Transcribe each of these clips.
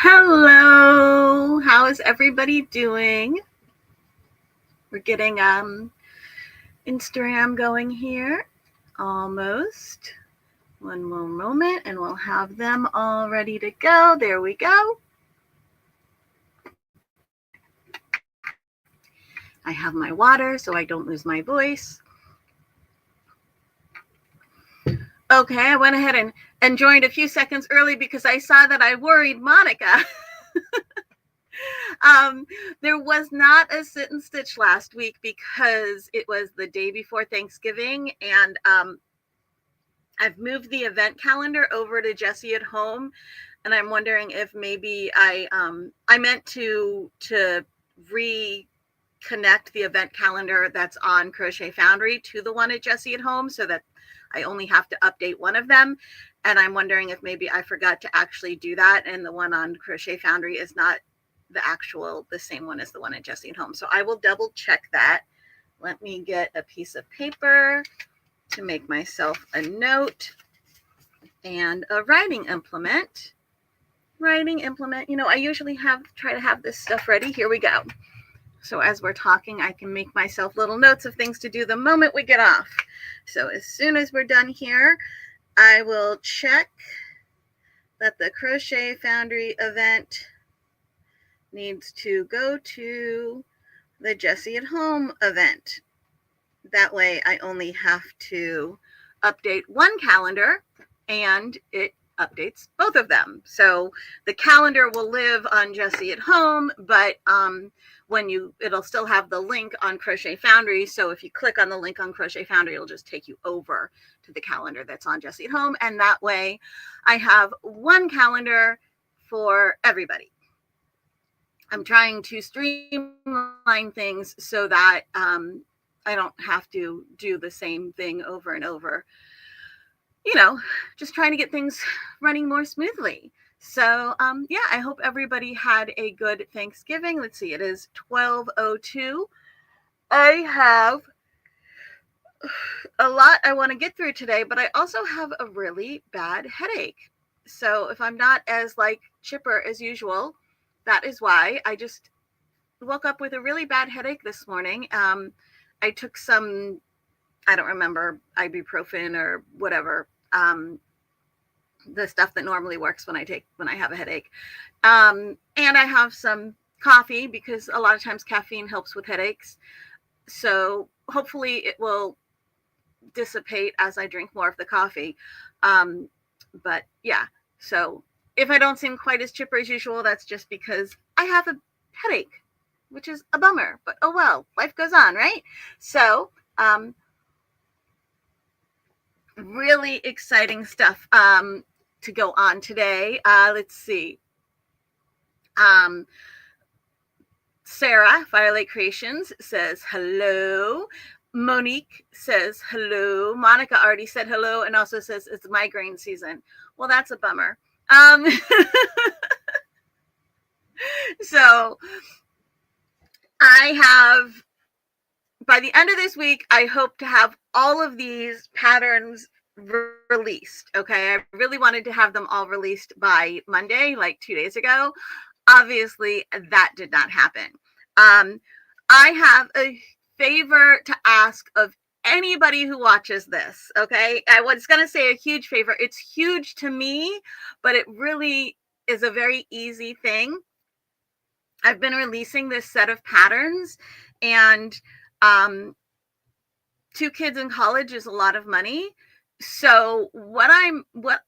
Hello, how is everybody doing? We're getting Instagram going here. Almost. One more moment and we'll have them all ready to go. There we go. I have my water so I don't lose my voice. Okay, I went ahead and joined a few seconds early because I saw that I worried Monica. There was not a sit and stitch last week because it was the day before Thanksgiving, and I've moved the event calendar over to Jessie at home, and I'm wondering if maybe I meant to reconnect the event calendar that's on Crochet Foundry to the one at Jessie at home so that I only have to update one of them. And I'm wondering if maybe I forgot to actually do that, and the one on Crochet Foundry is not the same one as the one at Jessie at home. So I will double check that. Let me get a piece of paper to make myself a note and a writing implement. You know, I usually try to have this stuff ready. Here we go. So as we're talking, I can make myself little notes of things to do the moment we get off. So as soon as we're done here, I will check that the Crochet Foundry event needs to go to the Jessie at home event. That way I only have to update one calendar and it updates both of them. So the calendar will live on Jessie at home, but it'll still have the link on Crochet Foundry. So if you click on the link on Crochet Foundry, it'll just take you over to the calendar that's on Jessie at home. And that way I have one calendar for everybody. I'm trying to streamline things so that I don't have to do the same thing over and over. You know, just trying to get things running more smoothly. So, yeah, I hope everybody had a good Thanksgiving. Let's see, it is 12:02. I have a lot I want to get through today, but I also have a really bad headache. So if I'm not as chipper as usual, that is why. I just woke up with a really bad headache this morning. I took some, I don't remember, ibuprofen or whatever, the stuff that normally works when I have a headache. And I have some coffee because a lot of times caffeine helps with headaches. So hopefully it will dissipate as I drink more of the coffee. But yeah, so if I don't seem quite as chipper as usual, that's just because I have a headache, which is a bummer, but oh well, life goes on, right? So, really exciting stuff to go on today. Let's see. Sarah, Firelight Creations, says hello. Monique says hello. Monica already said hello and also says it's migraine season. Well, that's a bummer. So by the end of this week, I hope to have all of these patterns released. Okay. I really wanted to have them all released by Monday, like 2 days ago. Obviously, that did not happen. I have a favor to ask of anybody who watches this. Okay. I was going to say a huge favor. It's huge to me, but it really is a very easy thing. I've been releasing this set of patterns, and 2 kids in college is a lot of money. So what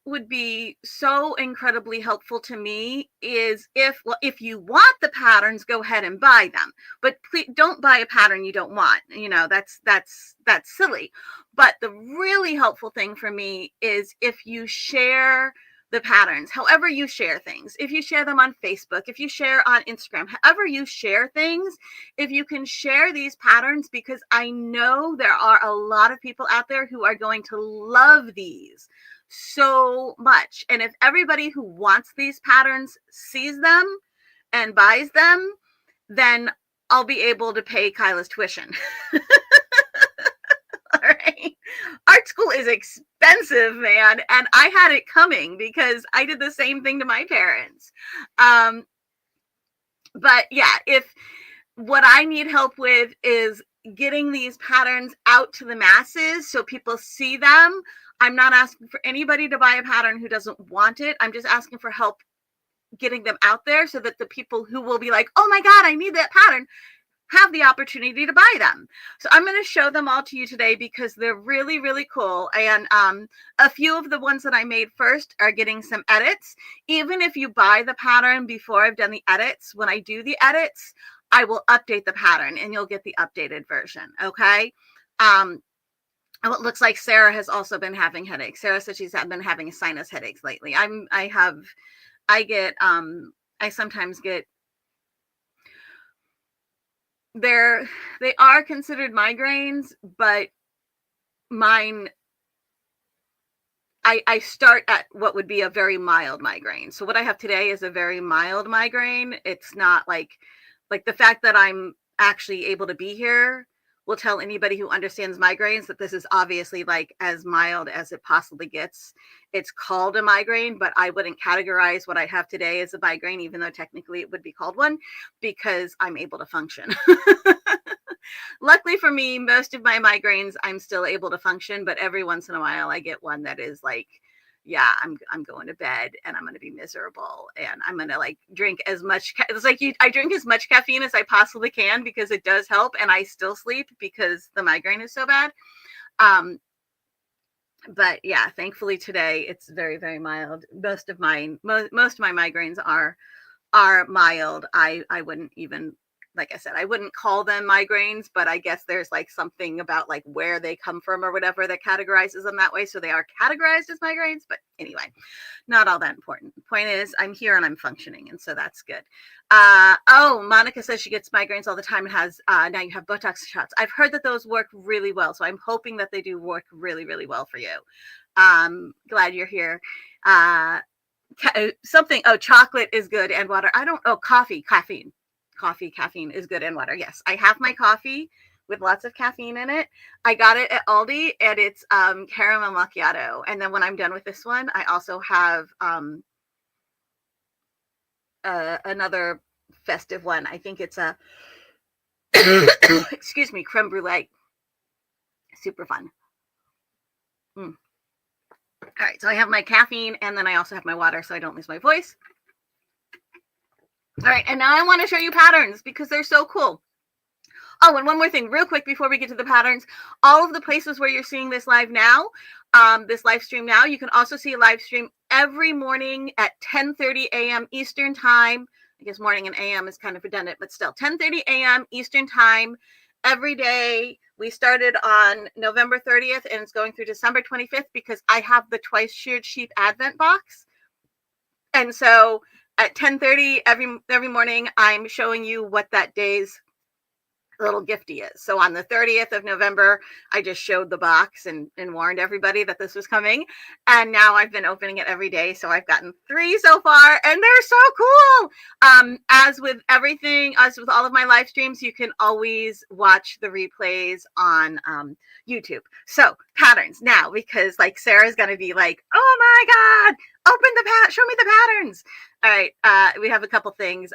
would be so incredibly helpful to me is if you want the patterns, go ahead and buy them, but please don't buy a pattern you don't want. You know, that's silly. But the really helpful thing for me is if you share the patterns, however you share things, if you share them on Facebook, if you share on Instagram, however you share things, if you can share these patterns, because I know there are a lot of people out there who are going to love these so much. And if everybody who wants these patterns sees them and buys them, then I'll be able to pay Kyla's tuition. All right. Art school is expensive, man, and I had it coming because I did the same thing to my parents. But yeah, if what I need help with is getting these patterns out to the masses so people see them. I'm not asking for anybody to buy a pattern who doesn't want it. I'm just asking for help getting them out there so that the people who will be like, oh my God, I need that pattern, have the opportunity to buy them. So I'm going to show them all to you today because they're really, really cool. And a few of the ones that I made first are getting some edits. Even if you buy the pattern before I've done the edits, when I do the edits, I will update the pattern and you'll get the updated version. Okay. It looks like Sarah has also been having headaches. Sarah said she's been having sinus headaches lately. I sometimes get, they are considered migraines, but mine, I start at what would be a very mild migraine. So what I have today is a very mild migraine. It's not like the fact that I'm actually able to be here will tell anybody who understands migraines that this is obviously like as mild as it possibly gets. It's called a migraine, but I wouldn't categorize what I have today as a migraine, even though technically it would be called one, because I'm able to function. Luckily for me, most of my migraines, I'm still able to function, but every once in a while I get one that is like, yeah, I'm going to bed and I'm going to be miserable and I'm going to like drink as much. It's like I drink as much caffeine as I possibly can because it does help, and I still sleep because the migraine is so bad. But yeah, thankfully today it's very, very mild. Most of my migraines are mild. I wouldn't even, like I said, I wouldn't call them migraines, but I guess there's like something about like where they come from or whatever that categorizes them that way. So they are categorized as migraines, but anyway, not all that important. The point is I'm here and I'm functioning. And so that's good. Oh, Monica says she gets migraines all the time and has, now you have Botox shots. I've heard that those work really well. So I'm hoping that they do work really, really well for you. Glad you're here. Chocolate is good and water. Caffeine is good and water. Yes, I have my coffee with lots of caffeine in it. I got it at Aldi and it's caramel macchiato. And then when I'm done with this one, I also have another festive one. I think it's a excuse me, creme brulee. Super fun. All right, so I have my caffeine and then I also have my water so I don't lose my voice. All right, and now I want to show you patterns because they're so cool. Oh, and one more thing real quick before we get to the patterns. All of the places where you're seeing this live now, this live stream now, you can also see a live stream every morning at 10:30 a.m. Eastern time. I guess morning and a.m. is kind of redundant, but still 10:30 a.m. Eastern time every day. We started on November 30th and it's going through December 25th because I have the Twice Sheared Sheep Advent box. And so at 10:30 every morning, I'm showing you what that day's little gifty is. So on the 30th of November, I just showed the box and warned everybody that this was coming. And now I've been opening it every day. So I've gotten 3 so far and they're so cool. As with everything, as with all of my live streams, you can always watch the replays on YouTube. So patterns now, because like Sarah's going to be like, oh my God, show me the patterns. All right, we have a couple things.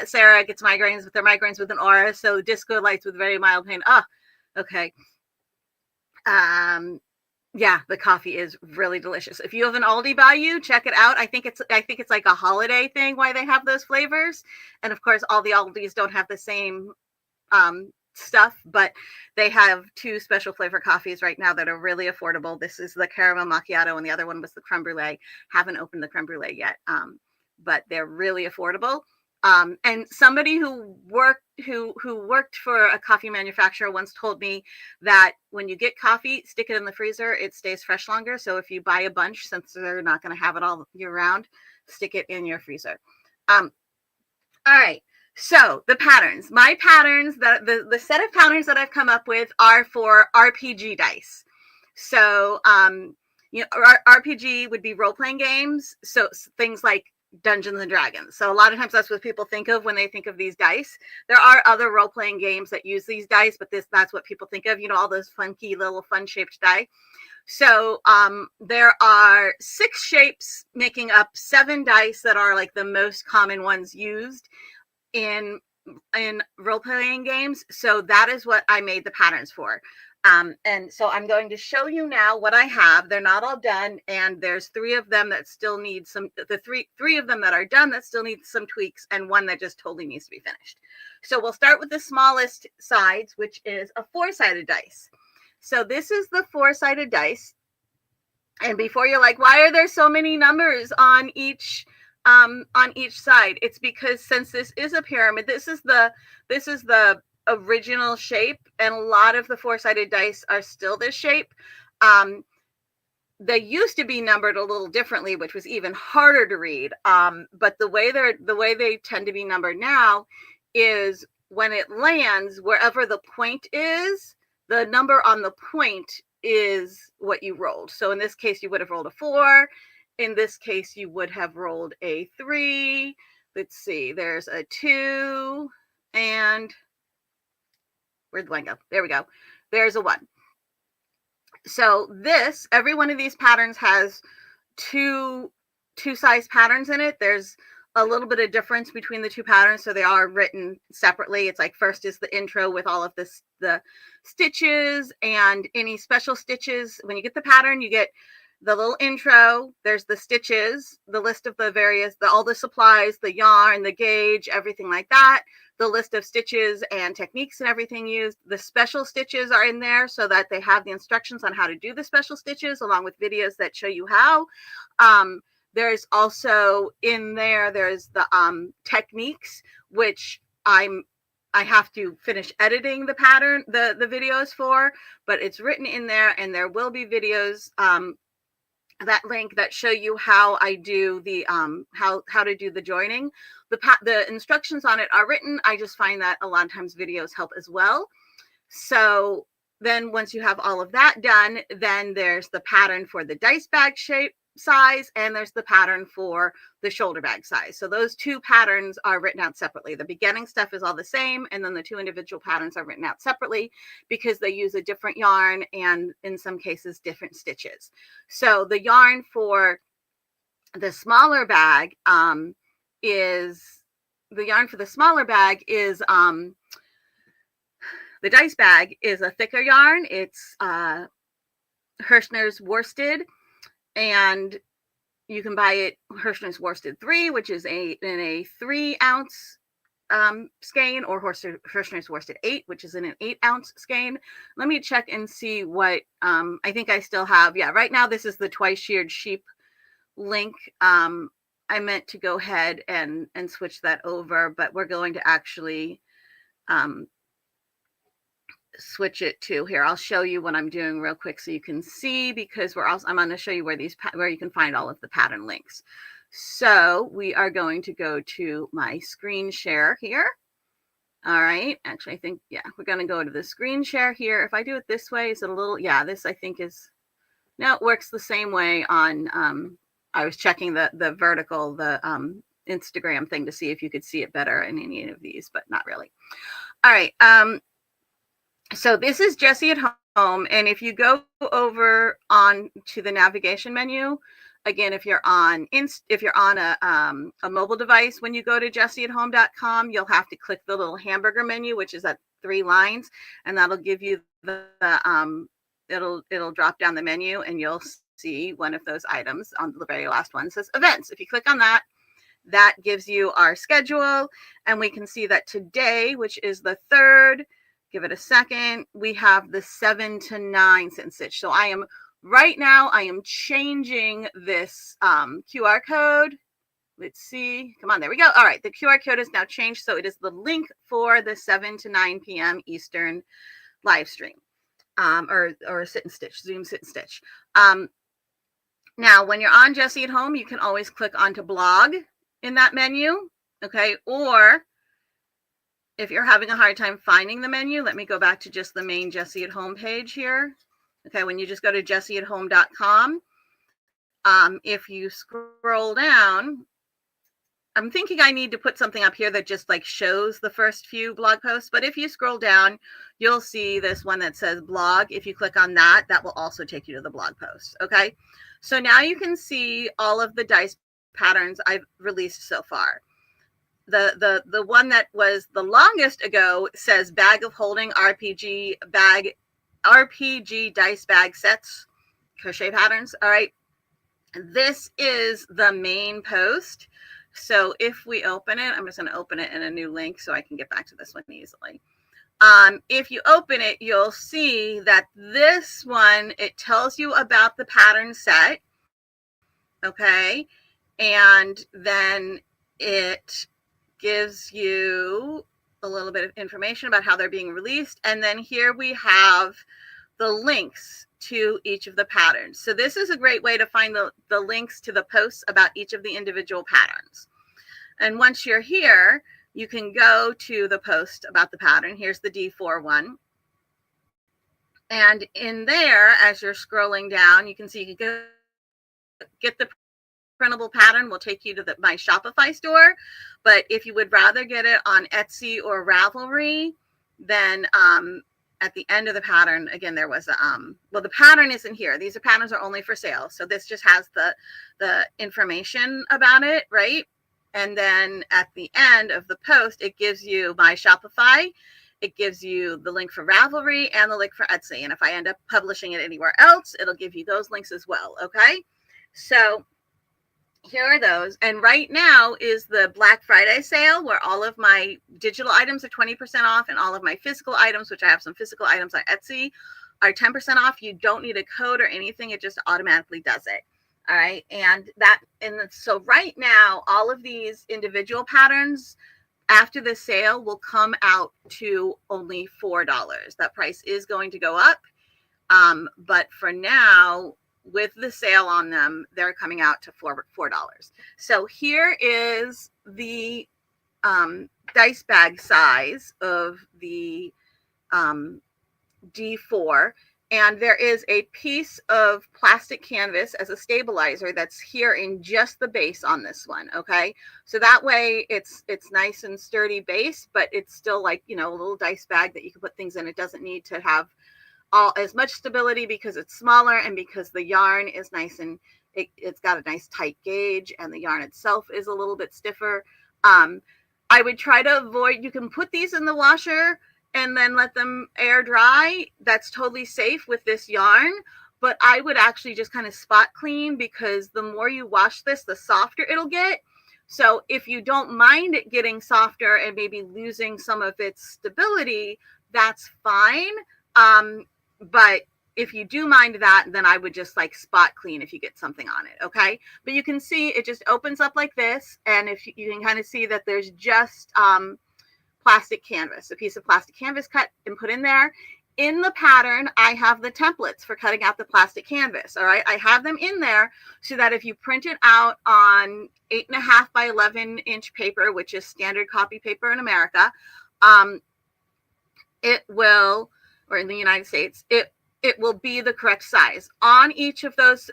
Sarah gets migraines, but they're migraines with an aura. So disco lights with very mild pain. Oh, okay. Yeah, the coffee is really delicious. If you have an Aldi by you, check it out. I think it's like a holiday thing why they have those flavors. And of course, all the Aldis don't have the same stuff, but they have 2 special flavor coffees right now that are really affordable. This is the caramel macchiato and the other one was the creme brulee. Haven't opened the creme brulee yet. But they're really affordable. And somebody who worked for a coffee manufacturer once told me that when you get coffee, stick it in the freezer, it stays fresh longer. So if you buy a bunch, since they're not going to have it all year round, stick it in your freezer. All right. So the patterns, my patterns, the set of patterns that I've come up with are for RPG dice. So, RPG would be role-playing games. So things like Dungeons and Dragons. So a lot of times that's what people think of when they think of these dice. There are other role-playing games that use these dice, but that's what people think of, you know, all those funky little fun-shaped die. So there are 6 shapes making up 7 dice that are like the most common ones used in role-playing games. So that is what I made the patterns for. And so I'm going to show you now what I have. They're not all done, and there's 3 of them that still need three of them that are done that still need some tweaks, and 1 that just totally needs to be finished. So we'll start with the smallest sides, which is a 4-sided dice. So this is the 4-sided dice. And before you're like, why are there so many numbers on each side? It's because since this is a pyramid, this is the original shape, and a lot of the 4-sided dice are still this shape. They used to be numbered a little differently, which was even harder to read. But the way they tend to be numbered now is when it lands, wherever the point is, the number on the point is what you rolled. So in this case, you would have rolled a 4. In this case, you would have rolled a 3. Let's see, there's a 2, and where'd the 1 go? There we go. There's a 1. So every one of these patterns has two size patterns in it. There's a little bit of difference between the 2 patterns, so they are written separately. It's like first is the intro with all of the stitches and any special stitches. When you get the pattern, you get the little intro, there's the stitches, the list of the various, all the supplies, the yarn, the gauge, everything like that, the list of stitches and techniques and everything used. The special stitches are in there so that they have the instructions on how to do the special stitches, along with videos that show you how. There's also in there, there's the techniques, which I have to finish editing the pattern, the videos for, but it's written in there, and there will be videos that link that show you how I do the how to do the joining. The instructions on it are written. I just find that a lot of times videos help as well. So then once you have all of that done, then there's the pattern for the dice bag shape size, and there's the pattern for the shoulder bag size. So those 2 patterns are written out separately. The beginning stuff is all the same, and then the 2 individual patterns are written out separately because they use a different yarn and in some cases different stitches. So the yarn for the smaller bag is the dice bag is a thicker yarn. It's Hirschner's worsted, and you can buy it Hirschner's worsted 3, which is in a 3-ounce skein, or Hirschner's worsted 8, which is in an 8-ounce skein. Let me check and see what I think I still have. Yeah, right now this is the twice sheared sheep link. I meant to go ahead and switch that over, but we're going to actually switch it to here. I'll show you what I'm doing real quick so you can see, because I'm going to show you where you can find all of the pattern links. So we are going to go to my screen share here. All right. Actually, I think, yeah, we're going to go to the screen share here. If I do it this way, is it a little, yeah, this I think is, no, it works the same way on, I was checking the vertical, the Instagram thing to see if you could see it better in any of these, but not really. All right. So this is Jessie at Home, and if you go over on to the navigation menu, again, if you're on a mobile device, when you go to jessieathome.com, you'll have to click the little hamburger menu, which is at 3 lines, and that'll give you it'll drop down the menu, and you'll see one of those items on the very last one says events. If you click on that, that gives you our schedule, and we can see that today, which is the 3rd, give it a second, we have the 7 to 9 sit and stitch. So right now I am changing this QR code. Let's see, come on, there we go. All right, the QR code is now changed, so it is the link for the 7 to 9 p.m. Eastern live stream, or sit and stitch, Zoom sit and stitch. Now, when you're on Jessie at Home, you can always click onto blog in that menu, okay? Or if you're having a hard time finding the menu, let me go back to just the main Jessie at Home page here. Okay, when you just go to jessieathome.com, if you scroll down, I'm thinking I need to put something up here that just like shows the first few blog posts, but if you scroll down, you'll see this one that says blog. If you click on that, that will also take you to the blog post. Okay. So now you can see all of the dice patterns I've released so far. The one that was the longest ago says bag of holding RPG dice bag sets, crochet patterns. All right. This is the main post. So if we open it, I'm just going to open it in a new link so I can get back to this one easily. If you open it, you'll see that this one, it tells you about the pattern set. Okay. And then it gives you a little bit of information about how they're being released. And then here we have the links to each of the patterns. So this is a great way to find the links to the posts about each of the individual patterns. And once you're here, you can go to the post about the pattern. Here's the D4 one. And in there, as you're scrolling down, you can see you can get the printable pattern will take you to my Shopify store. But if you would rather get it on Etsy or Ravelry, then at the end of the pattern, again, there was well, the pattern isn't here. These patterns are only for sale. So this just has the information about it, right? And then at the end of the post, it gives you my Shopify. It gives you the link for Ravelry and the link for Etsy. And if I end up publishing it anywhere else, it'll give you those links as well. Okay. So here are those. And right now is the Black Friday sale where all of my digital items are 20% off and all of my physical items, which I have some physical items on Etsy, are 10% off. You don't need a code or anything. It just automatically does it. All right. And so right now, all of these individual patterns after the sale will come out to only $4. That price is going to go up. But for now, with the sale on them, they're coming out to $4. So here is the dice bag size of the D4. And there is a piece of plastic canvas as a stabilizer that's here in just the base on this one. Okay. So that way it's nice and sturdy base, but it's still like, a little dice bag that you can put things in. It doesn't need to have as much stability because it's smaller and because the yarn is nice and it's got a nice tight gauge and the yarn itself is a little bit stiffer. I would try to avoid, you can put these in the washer and then let them air dry. That's totally safe with this yarn, but I would actually just kind of spot clean because the more you wash this, the softer it'll get. So if you don't mind it getting softer and maybe losing some of its stability, that's fine. But if you do mind that, then I would just like spot clean if you get something on it. Okay. But you can see it just opens up like this. And if you can kind of see that there's just, plastic canvas, a piece of plastic canvas cut and put in there. In the pattern, I have the templates for cutting out the plastic canvas. All right. I have them in there so that if you print it out on 8.5 by 11 inch paper, which is standard copy paper in America, it will, or in the United States, it will be the correct size. On each of those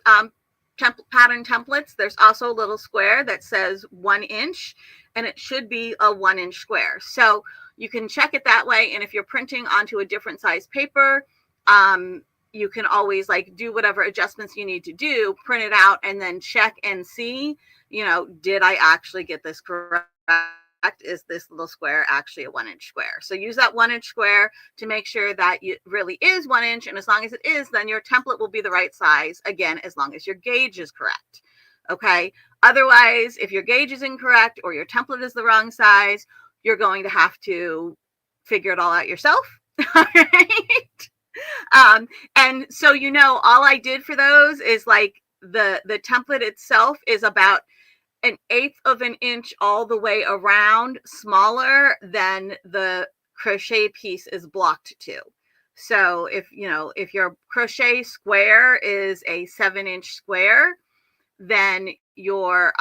pattern templates, there's also a little square that says 1 inch, and it should be a 1 inch square. So you can check it that way. And if you're printing onto a different size paper, you can always like do whatever adjustments you need to do, print it out, and then check and see, did I actually get this correct? Is this little square actually a 1 inch square? So use that 1 inch square to make sure that it really is 1 inch. And as long as it is, then your template will be the right size. Again, as long as your gauge is correct. Okay. Otherwise, if your gauge is incorrect or your template is the wrong size, you're going to have to figure it all out yourself. All right. And so, all I did for those is like the template itself is about 1/8 of an inch all the way around, smaller than the crochet piece is blocked to. So if your crochet square is a 7-inch square, then your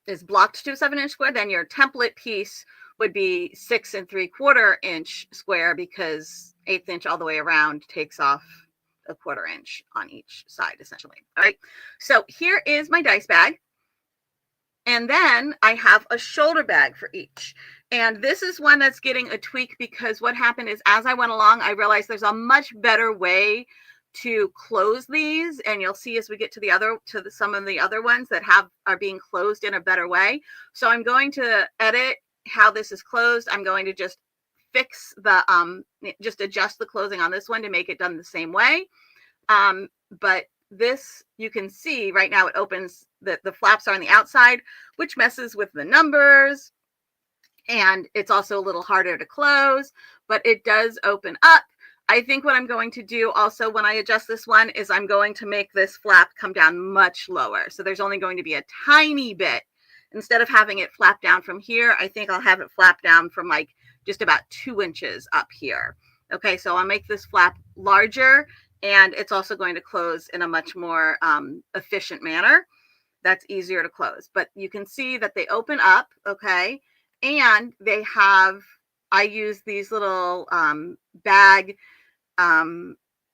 is blocked to a 7-inch square, then your template piece would be 6 3/4 inch square because 1/8 inch all the way around takes off a 1/4 inch on each side, essentially. All right, so here is my dice bag. And then I have a shoulder bag for each. And this is one that's getting a tweak because what happened is as I went along, I realized there's a much better way to close these. And you'll see as we get to some of the other ones that are being closed in a better way. So I'm going to edit how this is closed. I'm going to just fix just adjust the closing on this one to make it done the same way. But this, you can see right now it opens, the flaps are on the outside, which messes with the numbers. And it's also a little harder to close, but it does open up. I think what I'm going to do also when I adjust this one is I'm going to make this flap come down much lower. So there's only going to be a tiny bit. Instead of having it flap down from here, I think I'll have it flap down from like just about 2 inches up here. Okay, so I'll make this flap larger, and it's also going to close in a much more efficient manner. That's easier to close. But you can see that they open up, okay? And they have, I use these little bag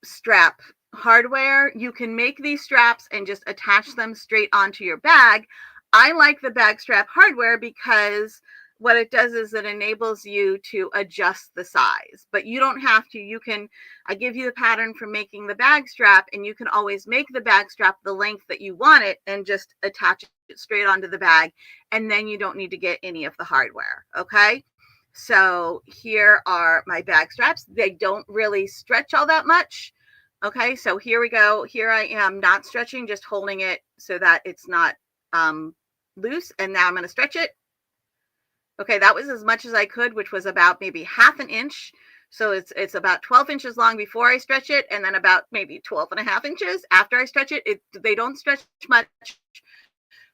strap hardware. You can make these straps and just attach them straight onto your bag. I like the bag strap hardware because what it does is it enables you to adjust the size, but you don't have to. I give you the pattern for making the bag strap, and you can always make the bag strap the length that you want it and just attach it straight onto the bag. And then you don't need to get any of the hardware. Okay. So here are my bag straps. They don't really stretch all that much. Okay. So here we go. Here I am not stretching, just holding it so that it's not loose. And now I'm going to stretch it. Okay, that was as much as I could, which was about maybe 1/2 inch. So it's about 12 inches long before I stretch it, and then about maybe 12.5 inches after I stretch it. They don't stretch much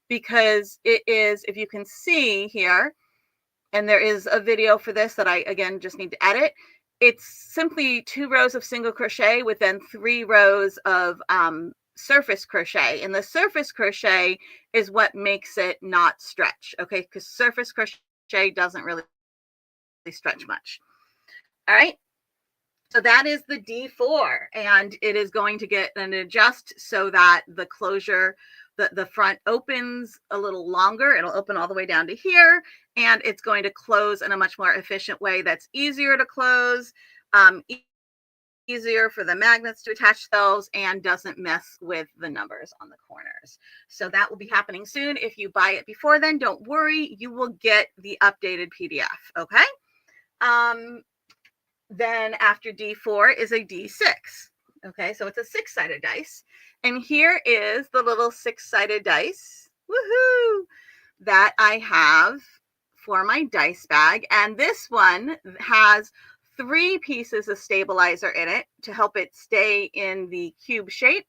because it is, if you can see here, and there is a video for this that I, again, just need to edit. It's simply 2 rows of single crochet with then 3 rows of surface crochet. And the surface crochet is what makes it not stretch, okay? Because surface crochet doesn't really stretch much. All right, so that is the D4, and it is going to get an adjust so that the closure, the front opens a little longer. It'll open all the way down to here, and it's going to close in a much more efficient way that's easier to close, easier for the magnets to attach themselves, and doesn't mess with the numbers on the corners. So that will be happening soon. If you buy it before then, don't worry, you will get the updated PDF. Okay. Then after D4 is a D6. Okay, so it's a 6-sided dice. And here is the little 6-sided dice, woohoo, that I have for my dice bag. And this one has 3 pieces of stabilizer in it to help it stay in the cube shape.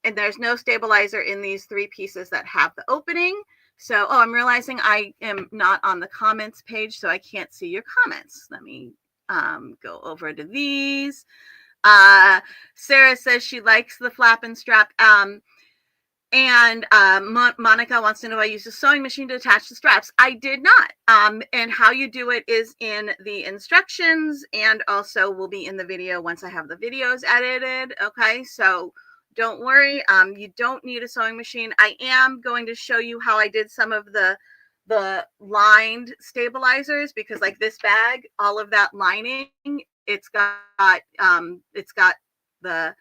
And there's no stabilizer in these 3 pieces that have the opening. So, I'm realizing I am not on the comments page, so I can't see your comments. Let me go over to these. Sarah says she likes the flap and strap. And Monica wants to know, I used a sewing machine to attach the straps. I did not. And how you do it is in the instructions, and also will be in the video once I have the videos edited. Okay, so don't worry. You don't need a sewing machine. I am going to show you how I did some of the lined stabilizers, because like this bag, all of that lining, it's got the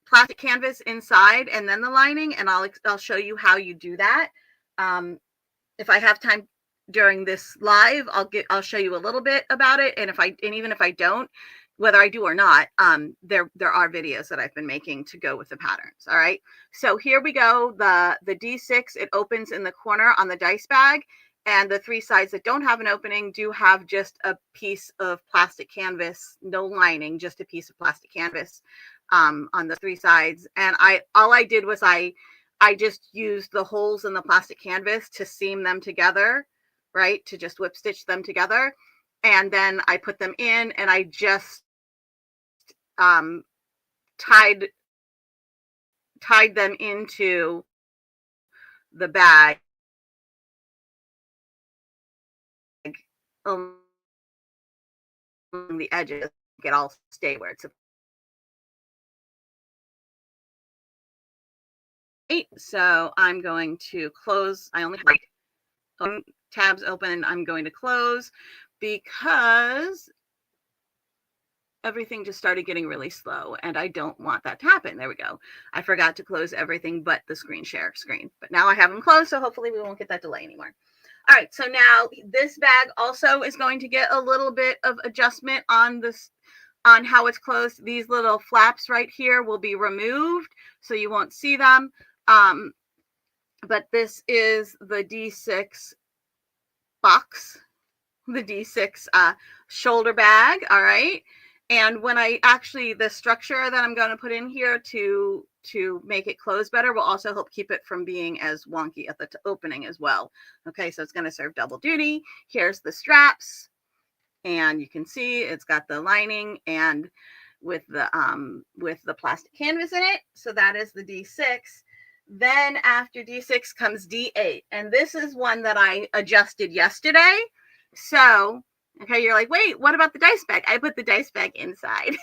plastic canvas inside and then the lining, and I'll show you how you do that. If I have time during this live, I'll show you a little bit about it, and even if I don't, whether I do or not, there are videos that I've been making to go with the patterns. All right, so here we go. The D6, it opens in the corner on the dice bag, and the 3 sides that don't have an opening do have just a piece of plastic canvas, no lining, just a piece of plastic canvas on the 3 sides. And all I did was I just used the holes in the plastic canvas to seam them together, right? To just whip stitch them together. And then I put them in, and I just tied them into the bag along the edges. it all stay where it's. So I'm going to close. I only have like tabs open. I'm going to close because everything just started getting really slow and I don't want that to happen. There we go. I forgot to close everything but the screen share screen, but now I have them closed. So hopefully we won't get that delay anymore. All right. So now this bag also is going to get a little bit of adjustment on this, on how it's closed. These little flaps right here will be removed so you won't see them. But this is the D6 box, the D6 shoulder bag. All right. And when I actually, the structure that I'm going to put in here to make it close better will also help keep it from being as wonky at the opening as well. Okay, so it's going to serve double duty. Here's the straps, and you can see it's got the lining and with the plastic canvas in it. So that is the D6. Then after D6 comes D8, and this is one that I adjusted yesterday. So okay, you're like, wait, what about the dice bag? I put the dice bag inside.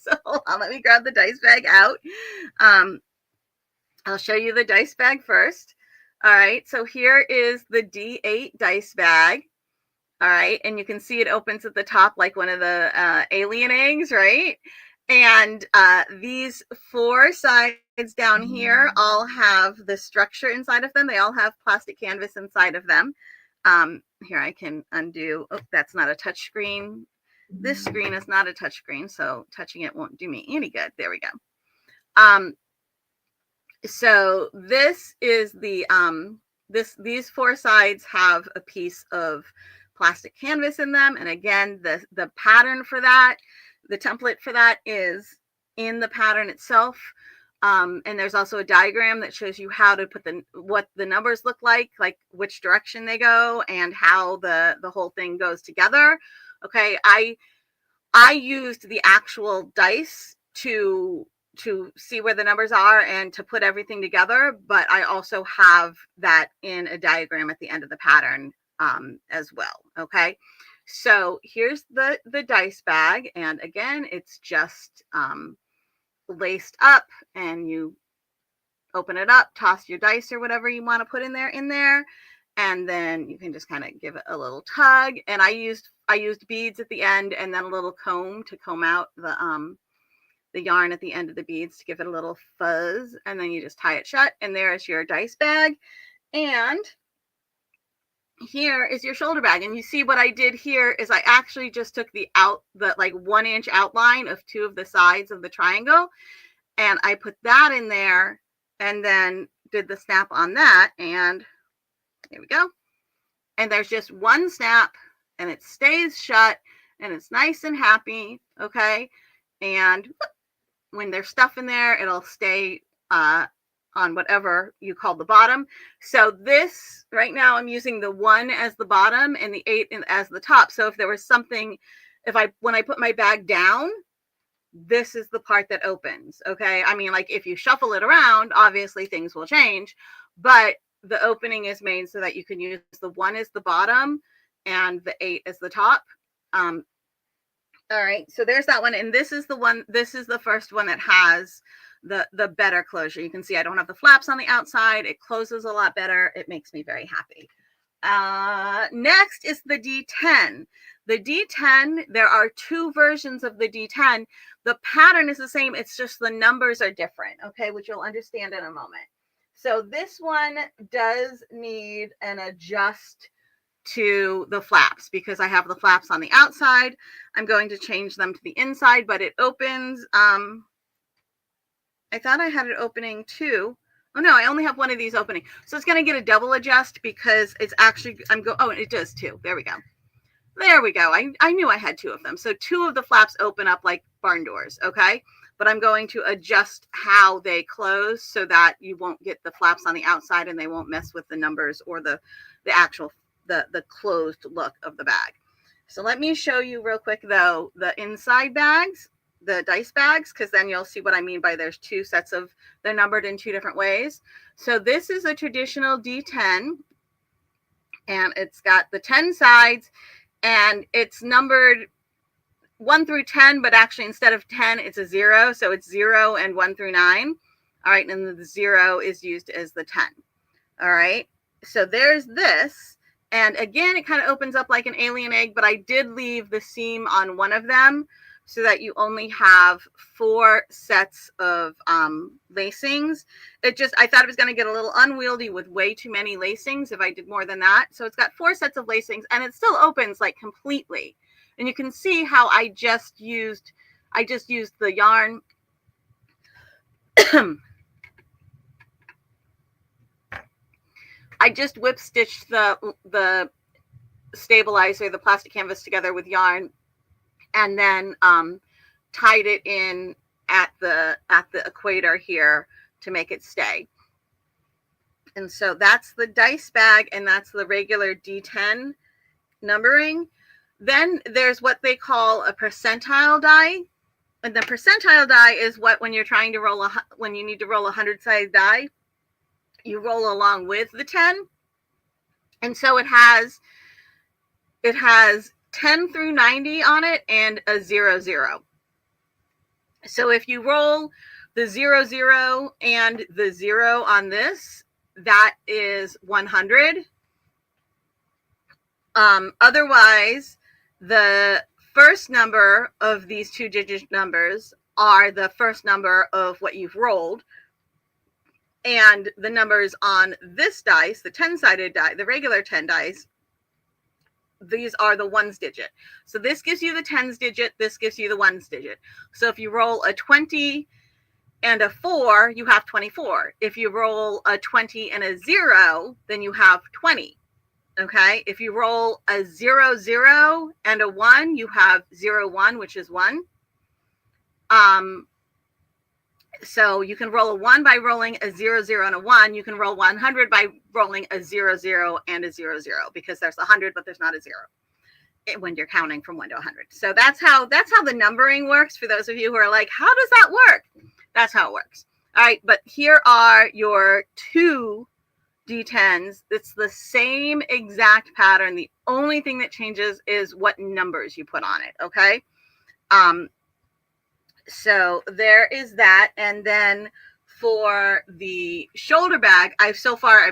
So hold on, let me grab the dice bag out. I'll show you the dice bag first. All right, so here is the D8 dice bag. All right, and you can see it opens at the top like one of the alien eggs, right? And these 4 sides down here all have the structure inside of them. They all have plastic canvas inside of them. Here I can undo. Oh, that's not a touch screen. This screen is not a touch screen, so touching it won't do me any good. There we go. So this is the these 4 sides have a piece of plastic canvas in them, and again, the pattern for that, the template for that is in the pattern itself. And there's also a diagram that shows you how to put what the numbers look like which direction they go, and how the whole thing goes together. Okay, I used the actual dice to see where the numbers are and to put everything together, but I also have that in a diagram at the end of the pattern as well. Okay, so here's the dice bag, and again, it's just laced up, and you open it up, toss your dice or whatever you want to put in there, and then you can just kind of give it a little tug. And I used beads at the end, and then a little comb to comb out the yarn at the end of the beads to give it a little fuzz, and then you just tie it shut, and there is your dice bag. And here is your shoulder bag. And you see what I did here is I actually just took the like 1-inch outline of 2 of the sides of the triangle, and I put that in there, and then did the snap on that, and here we go. And there's just 1 snap, and it stays shut, and it's nice and happy. Okay, and when there's stuff in there, it'll stay on whatever you call the bottom. So this right now, I'm using the 1 as the bottom and the 8 as the top. So if there was something, when I put my bag down, this is the part that opens. Okay, I mean, like if you shuffle it around, obviously things will change, but the opening is made so that you can use the 1 as the bottom and the 8 as the top. All right, so there's that one, and this is the first one that has the better closure. You can see I don't have the flaps on the outside. It closes a lot better. It makes me very happy. Next is the D10. The D10, there are 2 versions of the D10. The pattern is the same. It's just the numbers are different, okay, which you'll understand in a moment. So this one does need an adjust to the flaps because I have the flaps on the outside. I'm going to change them to the inside, but it opens. I thought I had it opening 2. Oh no, I only have 1 of these opening. So it's going to get a double adjust because it's actually, oh, it does 2. There we go. There we go. I knew I had 2 of them. So 2 of the flaps open up like barn doors. Okay. But I'm going to adjust how they close so that you won't get the flaps on the outside and they won't mess with the numbers or the actual, the closed look of the bag. So let me show you real quick though, the inside bags, the dice bags, because then you'll see what I mean by there's 2 sets of, they're numbered in 2 different ways. So this is a traditional D10, and it's got the 10 sides, and it's numbered 1 through 10, but actually instead of 10, it's a 0. So it's 0 and 1 through 9. All right. And the 0 is used as the 10. All right. So there's this. And again, it kind of opens up like an alien egg, but I did leave the seam on one of them so that you only have 4 sets of lacings. I thought it was going to get a little unwieldy with way too many lacings if I did more than that. So it's got 4 sets of lacings, and it still opens like completely. And you can see how I just used the yarn. I just whip stitched the stabilizer, the plastic canvas together with yarn, and then tied it in at the equator here to make it stay. And so that's the dice bag, and that's the regular D10 numbering. Then there's what they call a percentile die. And the percentile die is when you're trying to roll when you need to roll a 100-sided die, you roll along with the 10. And so it has 10 through 90 on it and a 0, 0. So if you roll the 0, 0 and the 0 on this, that is 100. Otherwise, the first number of these 2-digit numbers are the first number of what you've rolled. And the numbers on this dice, the 10-sided die, the regular 10 dice, these are the 1s digit. So this gives you the 10s digit, this gives you the 1s digit. So if you roll a 20 and a 4, you have 24. If you roll a 20 and a 0, then you have 20. Okay? If you roll a 0, 0 and a 1, you have 0, 1, which is 1. So you can roll a 1 by rolling a 0, 0 and a 1. You can roll 100 by rolling a 0, 0 and a 0, 0, because there's 100, but there's not a 0 when you're counting from 1 to 100. So that's how the numbering works for those of you who are like, how does that work? That's how it works. All right, but here are your 2 D10s. It's the same exact pattern. The only thing that changes is what numbers you put on it, okay? So there is that. And then for the shoulder bag, I've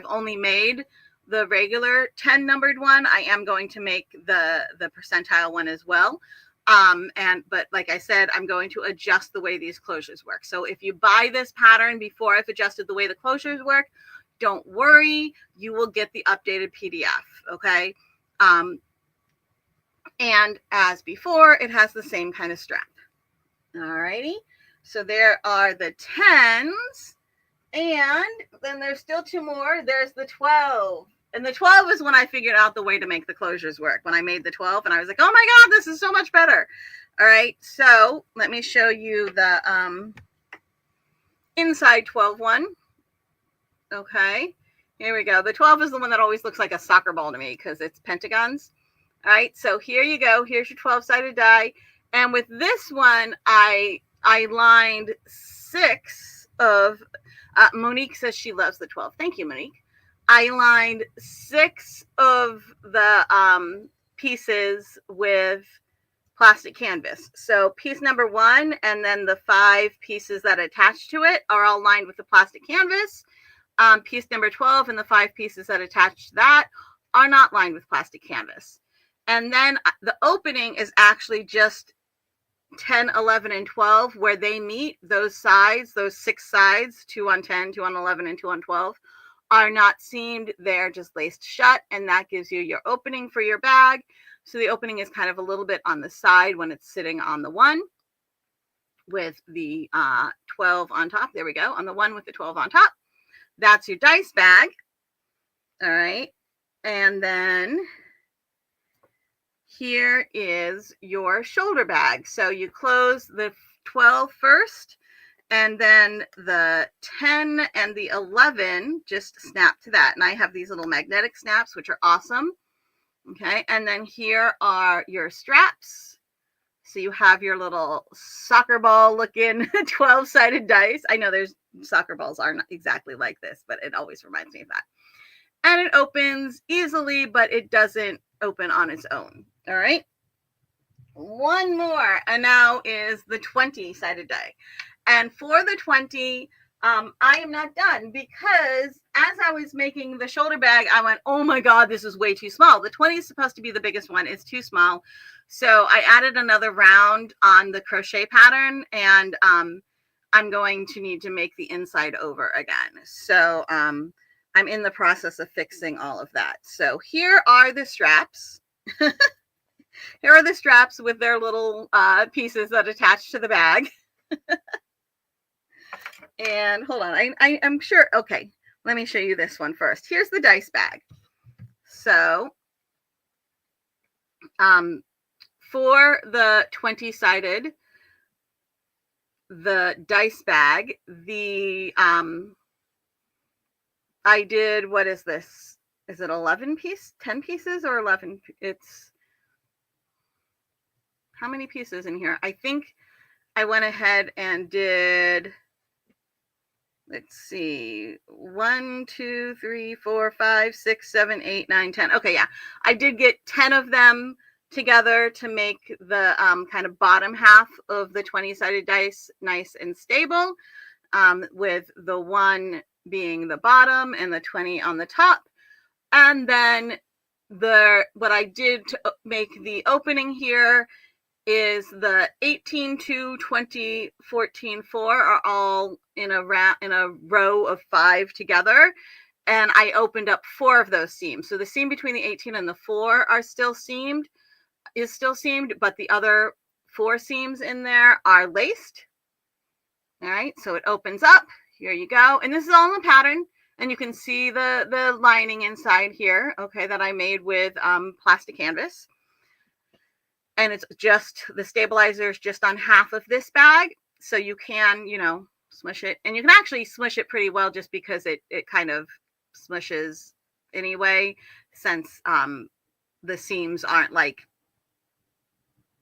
only made the regular 10 numbered one. I am going to make the percentile one as well. But like I said, I'm going to adjust the way these closures work. So if you buy this pattern before I've adjusted the way the closures work, don't worry, you will get the updated PDF, okay? And as before, it has the same kind of strap. All righty, so there are the 10s, and then there's still 2 more. There's the 12, and the 12 is when I figured out the way to make the closures work. When I made the 12, and I was like, oh my God, this is so much better. All right, so let me show you the inside 12 one. Okay, here we go. The 12 is the one that always looks like a soccer ball to me because it's pentagons. All right, so here you go. Here's your 12-sided die. And with this one, I lined 6 of, Monique says she loves the 12. Thank you, Monique. I lined 6 of the pieces with plastic canvas. So piece number 1 and then the 5 pieces that attach to it are all lined with the plastic canvas. Piece number 12 and the 5 pieces that attach to that are not lined with plastic canvas. And then the opening is actually just 10, 11, and 12, where they meet. Those sides, those 6 sides, 2 on 10, 2 on 11, and 2 on 12, are not seamed. They're just laced shut, and that gives you your opening for your bag. So the opening is kind of a little bit on the side when it's sitting on the 1 with the 12 on top. There we go, on the 1 with the 12 on top. That's your dice bag. All right, and then here is your shoulder bag. So you close the 12 first, and then the 10 and the 11 just snap to that. And I have these little magnetic snaps, which are awesome. Okay, and then here are your straps. So you have your little soccer ball looking 12-sided dice. I know there's soccer balls aren't exactly like this, but it always reminds me of that. And it opens easily, but it doesn't open on its own. All right. one more, and now is the 20-sided die. And for the 20, I am not done, because as I was making the shoulder bag, I went, oh my God, this is way too small. The 20 is supposed to be the biggest one. It's too small. So I added another round on the crochet pattern, and I'm going to need to make the inside over again. So I'm in the process of fixing all of that. So here are the straps. Here are the straps with their little pieces that attach to the bag. And hold on, I'm sure. Okay, let me show you this one first. Here's the dice bag. So for the 20-sided, the dice bag, the I did, what is this? Is it 11 pieces, 10 pieces, or 11? It's, how many pieces in here? I think I went ahead and did, let's see, 1, 2, 3, 4, 5, 6, 7, 8, 9, 10. Okay, yeah, I did get 10 of them together to make the kind of bottom half of the 20-sided dice nice and stable, with the 1 being the bottom and the 20 on the top. And then what I did to make the opening here is the 18, 2, 20, 14, 4 are all in a row of 5 together. And I opened up 4 of those seams. So the seam between the 18 and the 4 is still seamed, but the other 4 seams in there are laced. All right, so it opens up. Here you go. And this is all in the pattern. And you can see the lining inside here, okay, that I made with plastic canvas. And it's just, the stabilizer is just on half of this bag. So you can, you know, smush it. And you can actually smush it pretty well, just because it kind of smushes anyway, since the seams aren't like,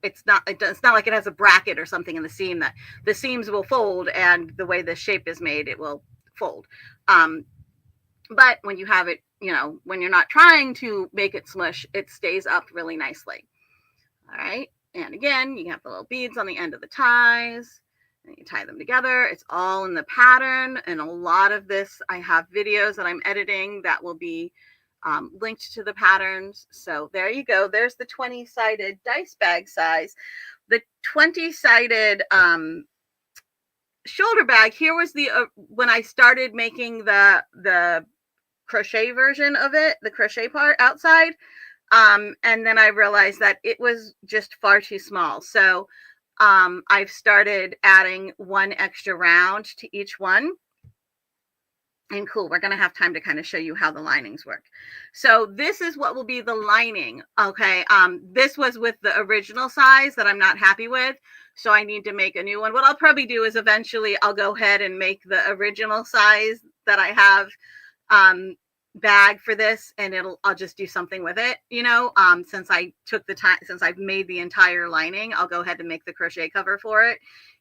it's not like it has a bracket or something in the seam that the seams will fold, and the way the shape is made, it will fold. But when you have it, you know, when you're not trying to make it smush, it stays up really nicely. All right. And again, you have the little beads on the end of the ties, and you tie them together. It's all in the pattern. And a lot of this, I have videos that I'm editing that will be linked to the patterns. So there you go. There's the 20-sided dice bag size. The 20-sided shoulder bag, here was the when I started making the crochet version of it, the crochet part outside, and then I realized that it was just far too small. So I've started adding 1 extra round to each one. And cool, we're going to have time to kind of show you how the linings work. So this is what will be the lining. Okay, this was with the original size that I'm not happy with, so I need to make a new one. What I'll probably do is eventually I'll go ahead and make the original size that I have bag for this, and I'll just do something with it, you know. Since I took the time, since I've made the entire lining, I'll go ahead and make the crochet cover for it.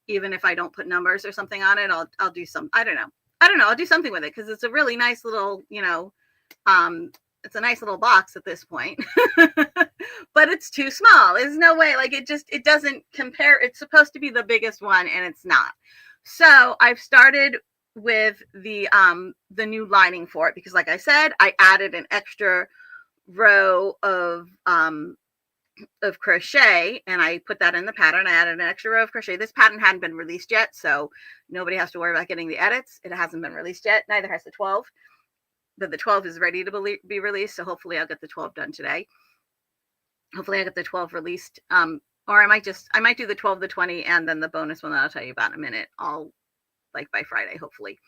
Even if I don't put numbers or something on it, I'll do some, I don't know, I'll do something with it, because it's a really nice little, you know, it's a nice little box at this point. But it's too small. There's no way, like, it doesn't compare. It's supposed to be the biggest one, and it's not. So I've started with the new lining for it, because like I said, I added an extra row of crochet, and I put that in the pattern. I added an extra row of crochet. This pattern hadn't been released yet, so nobody has to worry about getting the edits. It hasn't been released yet. Neither has the 12, but the 12 is ready to be released. So hopefully I'll get the 12 done today. Hopefully I get the 12 released. Or I might do the 12, the 20, and then the bonus one that I'll tell you about in a minute, all like by Friday, hopefully.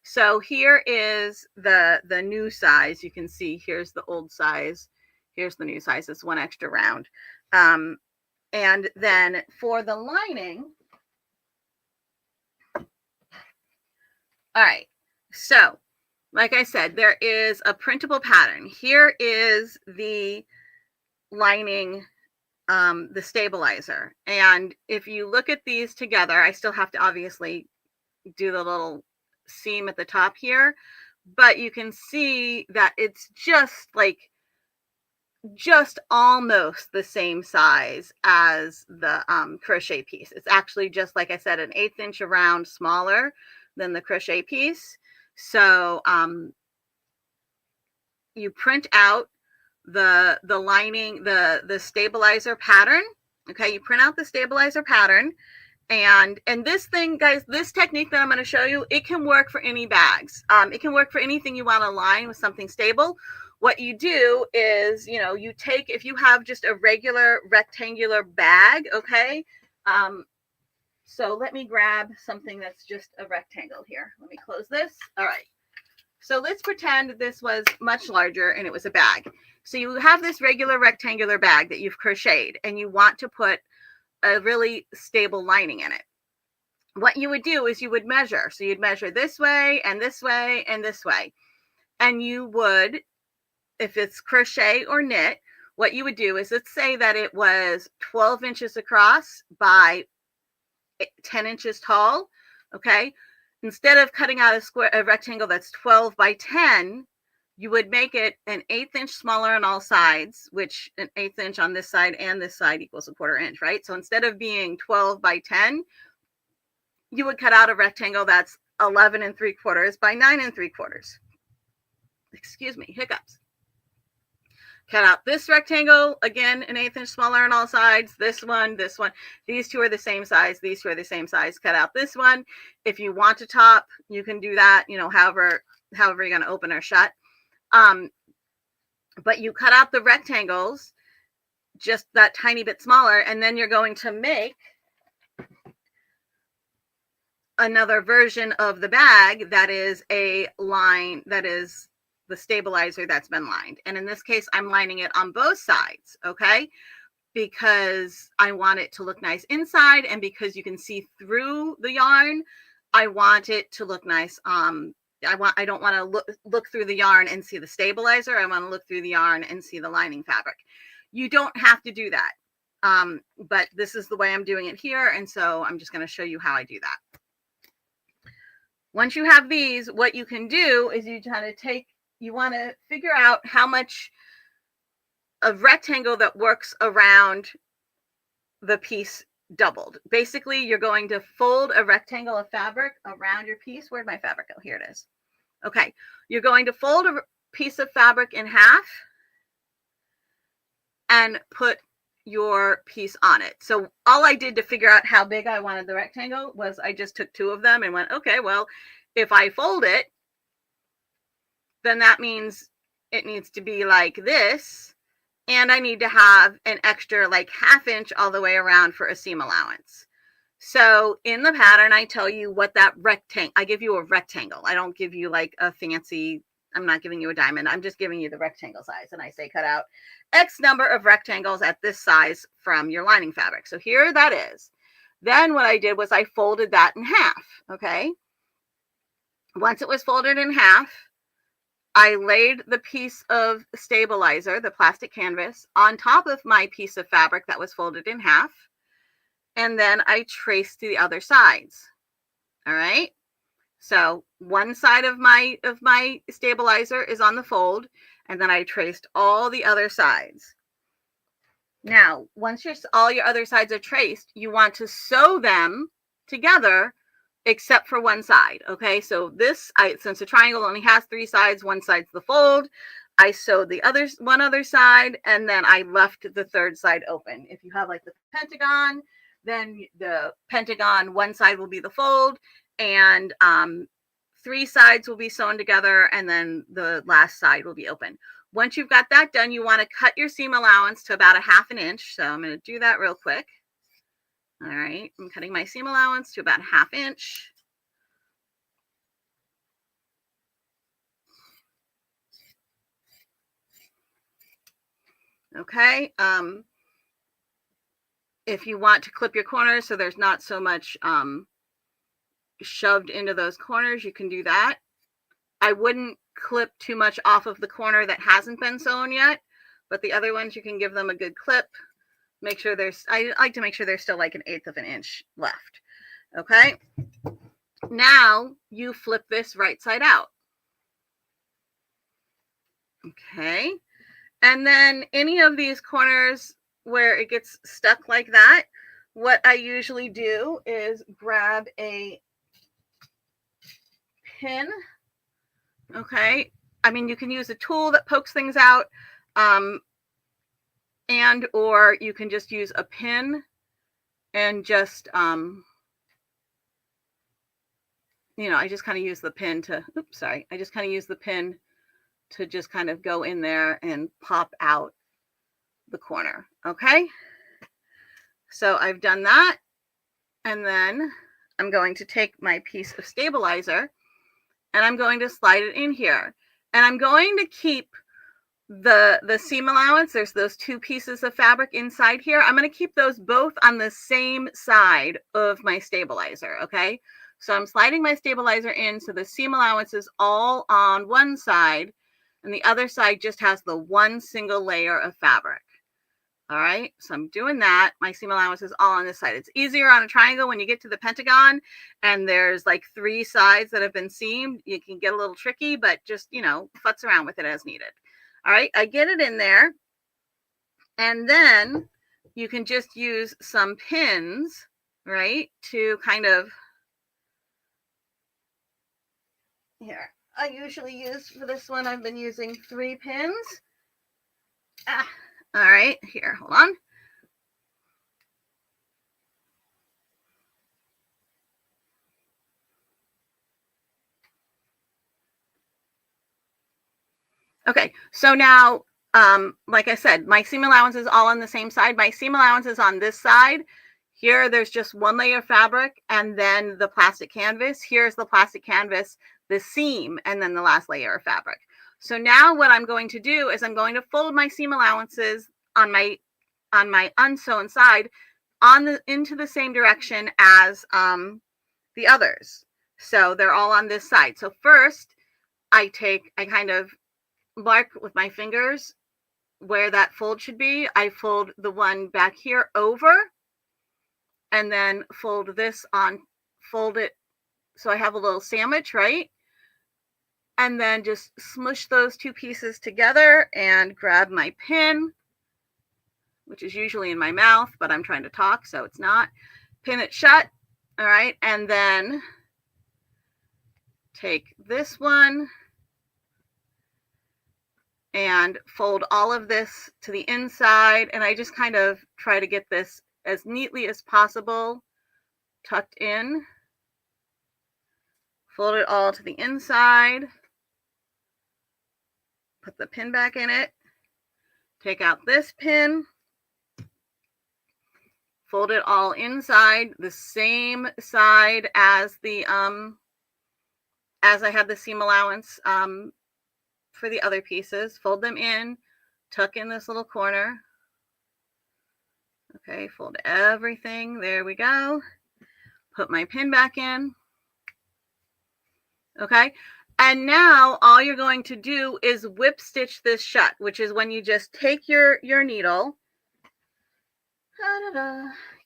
So here is the new size. You can see here's the old size. Here's the new size. It's 1 extra round. And then for the lining, all right. So like I said, there is a printable pattern. Here is the lining, the stabilizer. And if you look at these together, I still have to obviously do the little seam at the top here, but you can see that it's just like just almost the same size as the crochet piece. It's actually just, like I said, an 1/8 inch around smaller than the crochet piece. So you print out the lining, the stabilizer pattern. Okay, you print out the stabilizer pattern. And this thing, guys, this technique that I'm going to show you, it can work for any bags. It can work for anything you want to line with something stable. What you do is, you know, you take, if you have just a regular rectangular bag, okay? So let me grab something that's just a rectangle here. Let me close this. All right. So let's pretend this was much larger and it was a bag. So you have this regular rectangular bag that you've crocheted and you want to put a really stable lining in it. What you would do is you would measure. So you'd measure this way and this way and this way. And you would, if it's crochet or knit, what you would do is, let's say that it was 12 inches across by 10 inches tall. Okay. Instead of cutting out a rectangle that's 12 by 10, you would make it an 1/8 inch smaller on all sides, which an 1/8 inch on this side and this side equals a 1/4 inch, right? So instead of being 12 by 10, you would cut out a rectangle that's 11 3/4 by 9 3/4. Excuse me, hiccups. Cut out this rectangle, again, an 1/8 inch smaller on all sides. This one. These two are the same size. These two are the same size. Cut out this one. If you want to top, you can do that, you know, however you're going to open or shut. But you cut out the rectangles just that tiny bit smaller, and then you're going to make another version of the bag that is a line, that is the stabilizer that's been lined. And in this case, I'm lining it on both sides, okay? Because I want it to look nice inside, and because you can see through the yarn, I want it to look nice. I don't want to look through the yarn and see the stabilizer. I want to look through the yarn and see the lining fabric. You don't have to do that. But this is the way I'm doing it here. And so I'm just going to show you how I do that. Once you have these, what you can do is you kind of you want to figure out how much of rectangle that works around the piece doubled. Basically, you're going to fold a rectangle of fabric around your piece. Where'd my fabric go? Here it is. Okay, you're going to fold a piece of fabric in half and put your piece on it. So all I did to figure out how big I wanted the rectangle was I just took 2 of them and went, okay, well, if I fold it, then that means it needs to be like this. And I need to have an extra like 1/2 inch all the way around for a seam allowance. So in the pattern, I tell you what that rectangle, I give you a rectangle. I don't give you like a fancy, I'm not giving you a diamond. I'm just giving you the rectangle size. And I say, cut out X number of rectangles at this size from your lining fabric. So here that is. Then what I did was I folded that in half. Okay. Once it was folded in half, I laid the piece of stabilizer, the plastic canvas, on top of my piece of fabric that was folded in half. And then I traced the other sides. All right. So one side of my stabilizer is on the fold, and then I traced all the other sides. Now, once all your other sides are traced, you want to sew them together except for one side. Okay, so since the triangle only has 3 sides, one side's the fold, I sewed the one other side, and then I left the 3rd side open. If you have like the pentagon, then the pentagon, one side will be the fold, and 3 sides will be sewn together, and then the last side will be open. Once you've got that done, you want to cut your seam allowance to about 1/2 inch. So I'm going to do that real quick. All right, I'm cutting my seam allowance to about 1/2 inch. Okay. If you want to clip your corners so there's not so much shoved into those corners, you can do that. I wouldn't clip too much off of the corner that hasn't been sewn yet, but the other ones you can give them a good clip. Make sure I like to make sure there's still like 1/8 of an inch left. Okay. Now you flip this right side out. Okay. And then any of these corners where it gets stuck like that, what I usually do is grab a pin. Okay. I mean, you can use a tool that pokes things out, and or you can just use a pin and just, you know, I just kind of use the pin to, oops, sorry. I just kind of use the pin to just kind of go in there and pop out the corner. Okay. So I've done that. And then I'm going to take my piece of stabilizer and I'm going to slide it in here. And I'm going to keep the seam allowance. There's those two pieces of fabric inside here. I'm going to keep those both on the same side of my stabilizer. Okay. So I'm sliding my stabilizer in so the seam allowance is all on one side and the other side just has the one single layer of fabric. All right, so I'm doing that. My seam allowance is all on this side. It's easier on a triangle when you get to the pentagon and there's like 3 sides that have been seamed. You can get a little tricky, but just, you know, futz around with it as needed. All right, I get it in there. And then you can just use some pins, right, to kind of, here. I usually use for this one, I've been using 3 pins. All right, here, hold on. Okay, so now, like I said, my seam allowance is all on the same side. My seam allowance is on this side. Here, there's just one layer of fabric and then the plastic canvas. Here's the plastic canvas, the seam, and then the last layer of fabric. So now what I'm going to do is I'm going to fold my seam allowances on my unsewn side into the same direction as the others. So they're all on this side. So first I kind of mark with my fingers where that fold should be. I fold the one back here over and then fold this on, fold it so I have a little sandwich, right? And then just smush those 2 pieces together and grab my pin, which is usually in my mouth, but I'm trying to talk, so it's not. Pin it shut, all right? And then take this one and fold all of this to the inside. And I just kind of try to get this as neatly as possible tucked in. Fold it all to the inside. Put the pin back in it. Take out this pin. Fold it all inside, the same side as the as I had the seam allowance for the other pieces. Fold them in, tuck in this little corner. Okay, fold everything. There we go. Put my pin back in. Okay, and now all you're going to do is whip stitch this shut, which is when you just take your needle.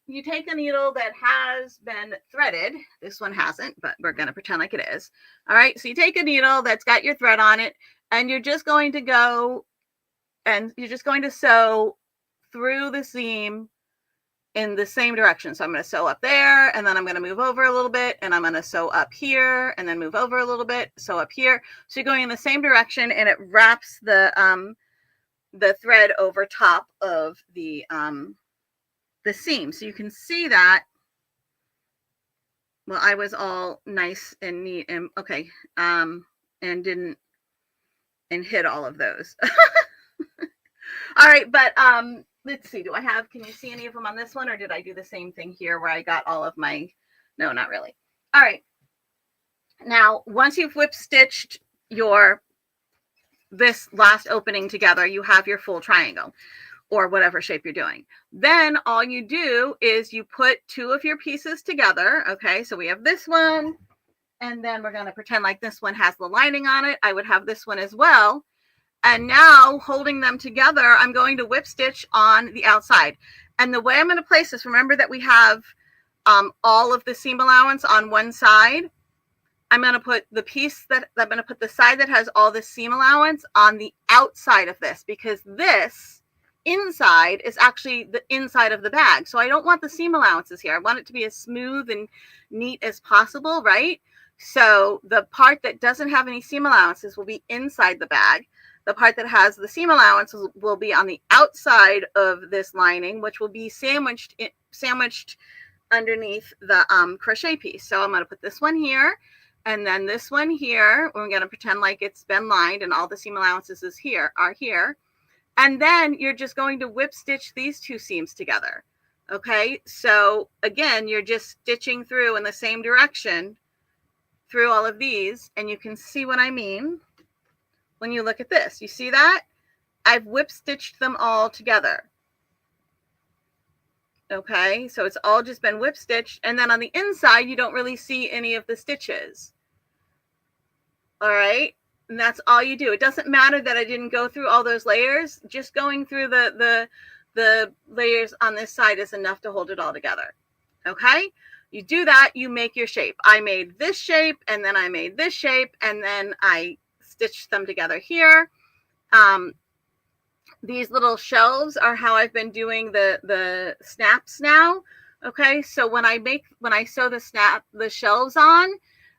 You take a needle that has been threaded. This one hasn't, but we're going to pretend like it is. All right, so you take a needle that's got your thread on it, and you're just going to go and you're just going to sew through the seam in the same direction. So I'm going to sew up there, and then I'm going to move over a little bit, and I'm going to sew up here, and then move over a little bit, sew up here. So you're going in the same direction, and it wraps the thread over top of the seam. So you can see that. Well, I was all nice and neat and okay, and didn't and hit all of those. All right, but let's see. Can you see any of them on this one, or did I do the same thing here where I got all of my? No, not really. All right. Now, once you've whip stitched this last opening together, you have your full triangle, or whatever shape you're doing. Then all you do is you put 2 of your pieces together. Okay, so we have this one, and then we're going to pretend like this one has the lining on it. I would have this one as well. And now holding them together, I'm going to whip stitch on the outside. And the way I'm going to place this, remember that we have all of the seam allowance on one side. I'm going to put the piece that I'm going to put the side that has all the seam allowance on the outside of this, because this inside is actually the inside of the bag. So I don't want the seam allowances here. I want it to be as smooth and neat as possible, right? So the part that doesn't have any seam allowances will be inside the bag. The part that has the seam allowances will be on the outside of this lining, which will be sandwiched underneath the crochet piece. So I'm going to put this one here, and then this one here. We're going to pretend like it's been lined and all the seam allowances are here. And then you're just going to whip stitch these two seams together. Okay, so again, you're just stitching through in the same direction through all of these, and you can see what I mean when you look at this. You see that? I've whip stitched them all together. Okay, so it's all just been whip stitched, and then on the inside you don't really see any of the stitches. All right, and that's all you do. It doesn't matter that I didn't go through all those layers. Just going through the layers on this side is enough to hold it all together. Okay, you do that, you make your shape. I made this shape, and then I made this shape, and then I stitched them together here. These little shelves are how I've been doing the snaps now. Okay, so when I sew the shelves on,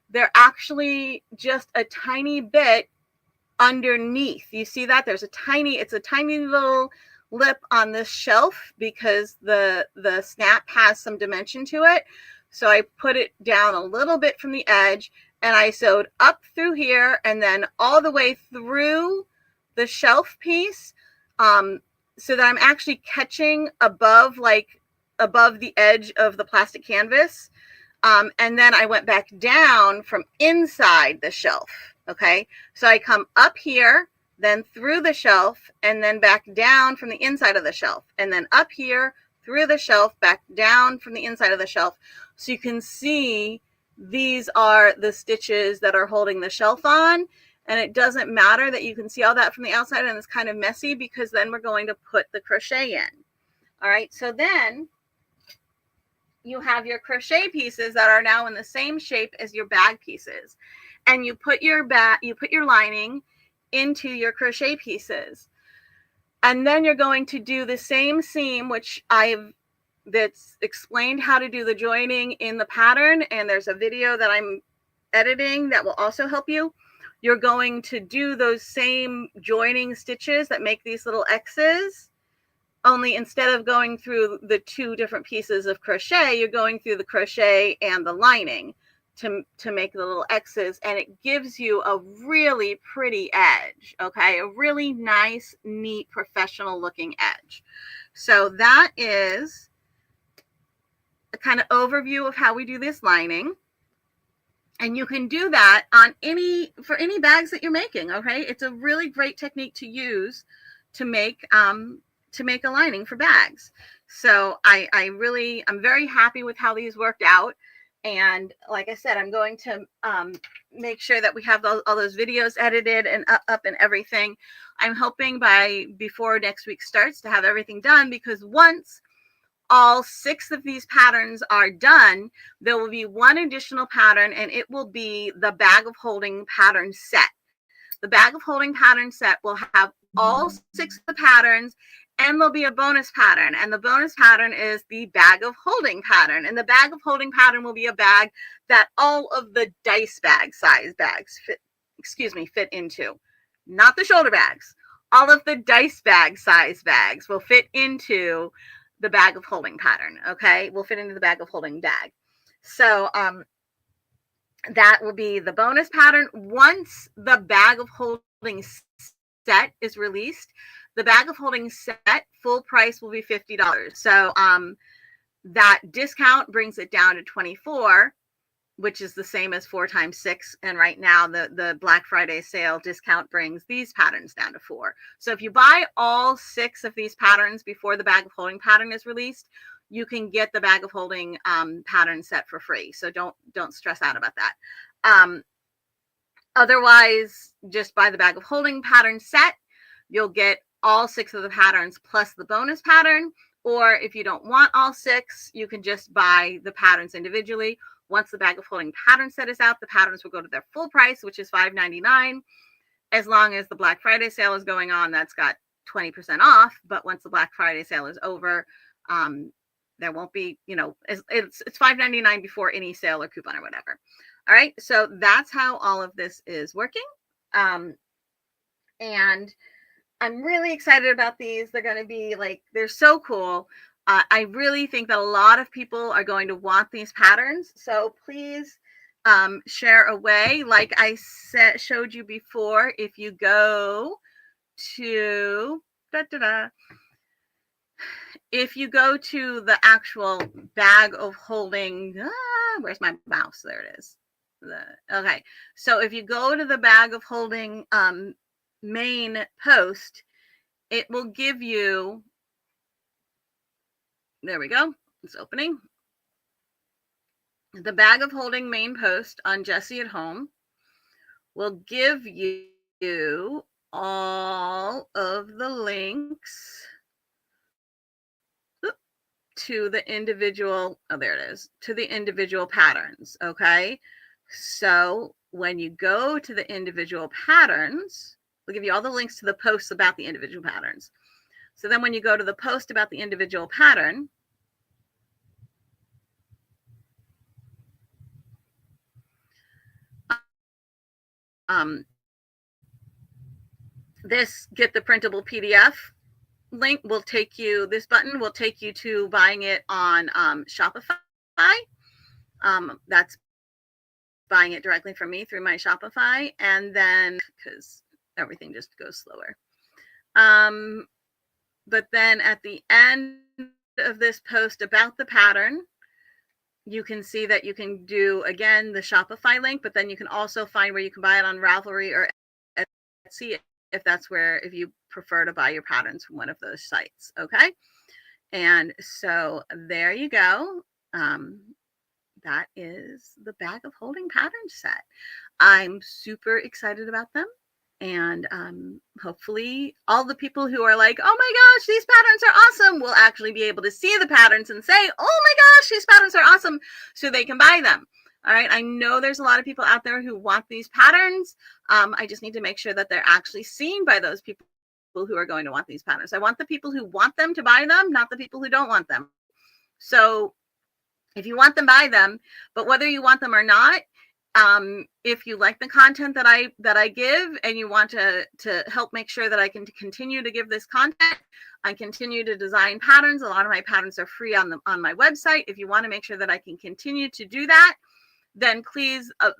they're actually just a tiny bit underneath. You see that? It's a tiny little lip on this shelf because the snap has some dimension to it. So I put it down a little bit from the edge, and I sewed up through here and then all the way through the shelf piece, so that I'm actually catching above the edge of the plastic canvas. And then I went back down from inside the shelf. Okay, so I come up here, then through the shelf, and then back down from the inside of the shelf, and then up here, through the shelf, back down from the inside of the shelf. So you can see these are the stitches that are holding the shelf on. And it doesn't matter that you can see all that from the outside, and it's kind of messy because then we're going to put the crochet in. All right, so then you have your crochet pieces that are now in the same shape as your bag pieces. And you put your lining into your crochet pieces. And then you're going to do the same seam, that's explained how to do the joining in the pattern, and there's a video that I'm editing that will also help you. You're going to do those same joining stitches that make these little X's, only instead of going through the two different pieces of crochet, you're going through the crochet and the lining to make the little X's, and it gives you a really pretty edge, okay? A really nice, neat, professional looking edge. So that is a kind of overview of how we do this lining. And you can do that for any bags that you're making, okay? It's a really great technique to use to make a lining for bags. So I'm very happy with how these worked out. And like I said, I'm going to make sure that we have all those videos edited and up and everything. I'm hoping before next week starts to have everything done, because once all 6 of these patterns are done, there will be one additional pattern, and it will be the bag of holding pattern set. The bag of holding pattern set will have all 6 of the patterns, and there'll be a bonus pattern. And the bonus pattern is the bag of holding pattern. And the bag of holding pattern will be a bag that all of the dice bag size bags fit into. Not the shoulder bags. All of the dice bag size bags will fit into the bag of holding pattern, okay? Will fit into the bag of holding bag. So that will be the bonus pattern. Once the bag of holding set is released, the bag of holding set full price will be $50. So that discount brings it down to $24, which is the same as 4 times 6. And right now the Black Friday sale discount brings these patterns down to 4. So if you buy all 6 of these patterns before the bag of holding pattern is released, you can get the bag of holding pattern set for free. So don't stress out about that. Otherwise, just buy the bag of holding pattern set. You'll get all 6 of the patterns plus the bonus pattern. Or if you don't want all 6, you can just buy the patterns individually. Once the bag of holding pattern set is out, the patterns will go to their full price, which is $5.99. As long as the Black Friday sale is going on, that's got 20% off. But once the Black Friday sale is over, there won't be, it's $5.99 before any sale or coupon or whatever. All right, so that's how all of this is working. And I'm really excited about these. They're going to be they're so cool. I really think that a lot of people are going to want these patterns. So please share away. Like I showed you before, if you go to if you go to the actual bag of holding, where's my mouse? There it is. Okay, so if you go to the bag of holding main post, it will give you, there we go, it's opening. The bag of holding main post on Jessie at Home will give you all of the links to the individual, there it is, to the individual patterns, okay? So when you go to the individual patterns, we'll give you all the links to the posts about the individual patterns. So then when you go to the post about the individual pattern, this get the printable PDF link will take you, this button will take you to buying it on Shopify. That's buying it directly from me through my Shopify. And then, because everything just goes slower. But then at the end of this post about the pattern, you can see that you can do, again, the Shopify link, but then you can also find where you can buy it on Ravelry or Etsy if you prefer to buy your patterns from one of those sites. Okay. And so there you go. That is the bag of holding pattern set. I'm super excited about them. And hopefully all the people who are like, oh my gosh, these patterns are awesome, will actually be able to see the patterns and say, oh my gosh, these patterns are awesome, so they can buy them. All right. I know there's a lot of people out there who want these patterns. I just need to make sure that they're actually seen by those people who are going to want these patterns. I want the people who want them to buy them, not the people who don't want them. So if you want them, buy them. But whether you want them or not, if you like the content that I give and you want to help make sure that I can continue to give this content, I continue to design patterns. A lot of my patterns are free on my website. If you want to make sure that I can continue to do that, then please, a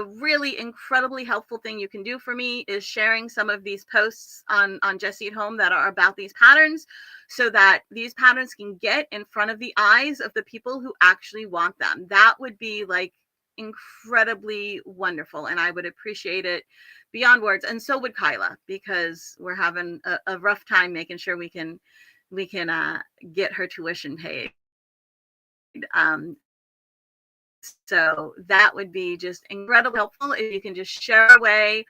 really incredibly helpful thing you can do for me is sharing some of these posts on Jessie at Home that are about these patterns, so that these patterns can get in front of the eyes of the people who actually want them. That would be incredibly wonderful, and I would appreciate it beyond words. And so would Kyla, because we're having a rough time making sure we can get her tuition paid. So that would be just incredibly helpful if you can just share away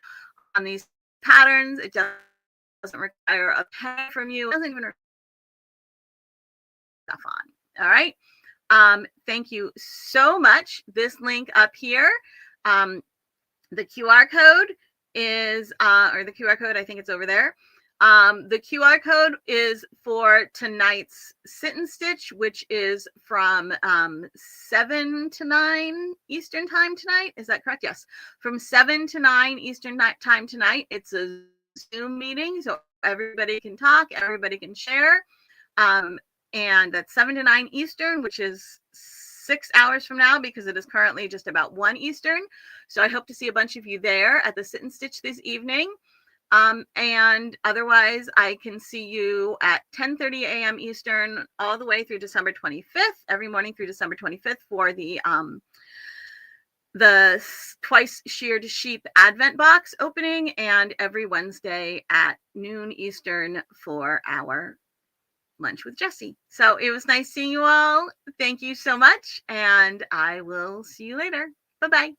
on these patterns. It doesn't require a penny from you. It doesn't even require stuff on. All right. Thank you so much. This link up here, the QR code is, or the QR code, I think it's over there. The QR code is for tonight's sit and stitch, which is from 7 to 9 Eastern time tonight. Is that correct? Yes. From 7 to 9 Eastern time tonight. It's a Zoom meeting, so everybody can talk, everybody can share. And that's 7 to 9 Eastern, which is 6 hours from now, because it is currently just about 1 Eastern. So I hope to see a bunch of you there at the sit and stitch this evening. And otherwise, I can see you at 10:30 a.m. Eastern all the way through December 25th, every morning through December 25th for the Twice Sheared Sheep Advent Box opening, and every Wednesday at noon Eastern for our Lunch with Jessie. So it was nice seeing you all. Thank you so much, and I will see you later. Bye-bye.